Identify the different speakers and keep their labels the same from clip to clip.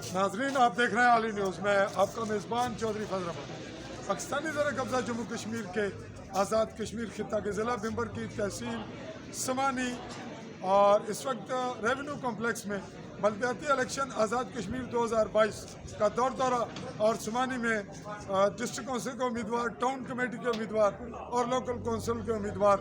Speaker 1: नाजरीन, आप देख रहे हैं आली न्यूज़ में आपका मेज़बान चौधरी फजल अहमद। पाकिस्तानी ज़र कब्ज़ा जम्मू कश्मीर के आज़ाद कश्मीर खिता के ज़िला बिम्बर की तहसील समानी और इस वक्त रेवेन्यू कॉम्प्लेक्स में बल्दियाती इलेक्शन आज़ाद कश्मीर 2022 का दौरा और समानी में डिस्ट्रिक्ट कौंसिल के उम्मीदवार, टाउन कमेटी के उम्मीदवार और लोकल कौंसिल के उम्मीदवार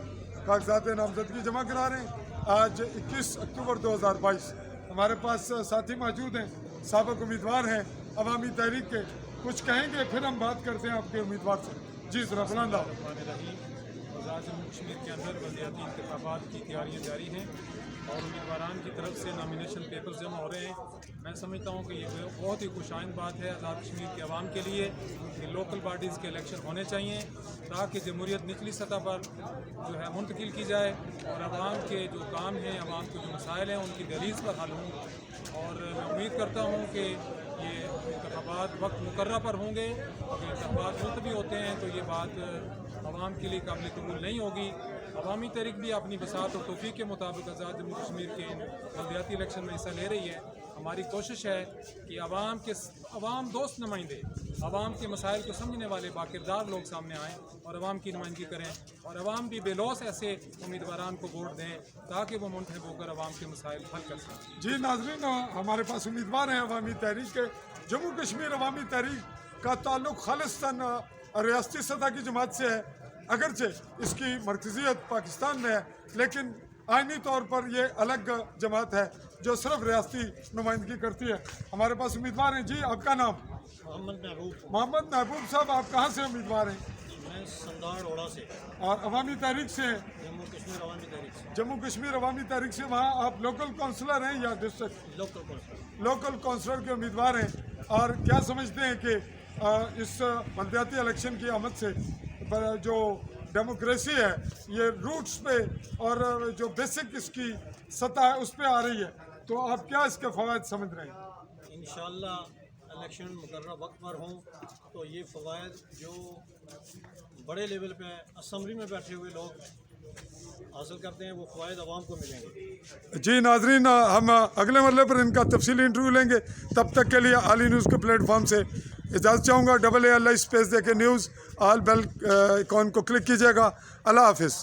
Speaker 1: कागजात नामजदगी जमा करा रहे हैं। आज 21 अक्टूबर 2022 हमारे पास साथी मौजूद हैं, साबिक उम्मीदवार हैं अवामी तहरीक के। कुछ कहेंगे फिर हम बात करते हैं आपके उम्मीदवार से। जी जरा बुलंदा।
Speaker 2: जम्मू कश्मीर के अंदर बल्दियाती इंतखाबात की तैयारियाँ जारी हैं और उम्मीदवारान की तरफ से नॉमिनेशन पेपर्स जमा हो रहे हैं। मैं समझता हूँ कि ये बहुत ही खुशाइन बात है आज़ाद कश्मीर के अवाम के लिए कि लोकल बॉडीज़ के इलेक्शन होने चाहिए ताकि जमहूरियत निचली सतह पर जो है मुंतकिल की जाए और अवाम के जो काम हैं, अवाम के जो मसाइल हैं उनकी दलील पर हल हों। और मैं उम्मीद करता हूँ कि ये इंतखाबात वक्त मुकर्रर पर होंगे। अगर इंतखाबात मुलतवी होते हैं तो ये बात अवाम के लिए काबिल कबूल नहीं होगी। अवामी तहरीक भी अपनी बसात और तौफीक के मुताबिक आज़ाद जम्मू कश्मीर के बल्दियाती इलेक्शन में हिस्सा ले रही है। हमारी कोशिश है कि अवाम दोस्त नुमाइंदे, अवाम के मसाइल को समझने वाले बाकिरदार लोग सामने आएँ और अवाम की नुमाइंदगी करें और अवाम भी बेलौस ऐसे उम्मीदवारान को वोट दें ताकि वो मुंतखब होकर अवाम के मसाइल हल कर सकें।
Speaker 1: जी नाजरीन, हमारे पास उम्मीदवार हैं अवामी तहरीक के। जम्मू कश्मीर अवामी तहरीक का ताल्लुक खालिस्तान रियासती सतह की जमात से है। अगरचे इसकी मरकजियत पाकिस्तान में है, लेकिन आइनी तौर पर यह अलग जमात है जो सिर्फ रियासती नुमाइंदगी करती है। हमारे पास उम्मीदवार हैं। जी आपका नाम? मोहम्मद महबूब साहब, आप कहाँ से उम्मीदवार हैं?
Speaker 3: मैं संदाड़ ओड़ा से
Speaker 1: और अवामी तहरीक से हैं?
Speaker 3: जम्मू कश्मीर अवामी तहरीक से।
Speaker 1: जम्मू कश्मीर अवामी तहरीक से। वहाँ आप लोकल काउंसलर हैं या डिस्ट्रिक्ट? लोकल काउंसलर के उम्मीदवार हैं। और क्या समझते हैं कि इस बल्दियाती इलेक्शन की आमद से जो डेमोक्रेसी है ये रूट्स पे और जो बेसिक इसकी सतह है उस पे आ रही है, तो आप क्या इसके फ़वाद समझ रहे हैं?
Speaker 3: इंशाअल्लाह इलेक्शन मुकर्रर वक्त पर हों तो ये फ़वाद जो बड़े लेवल पे असम्बली में बैठे हुए लोग हासिल करते हैं वो फ़वाद आवाम को मिलेंगे।
Speaker 1: जी नाजरीन, हम अगले मरले पर इनका तफसीली इंटरव्यू लेंगे। तब तक के लिए आली न्यूज़ के प्लेटफॉर्म से इजाज़त चाहूँगा। AALI स्पेस देके न्यूज़, ऑल बेल आइकॉन को क्लिक कीजिएगा। अल्लाह हाफिज़।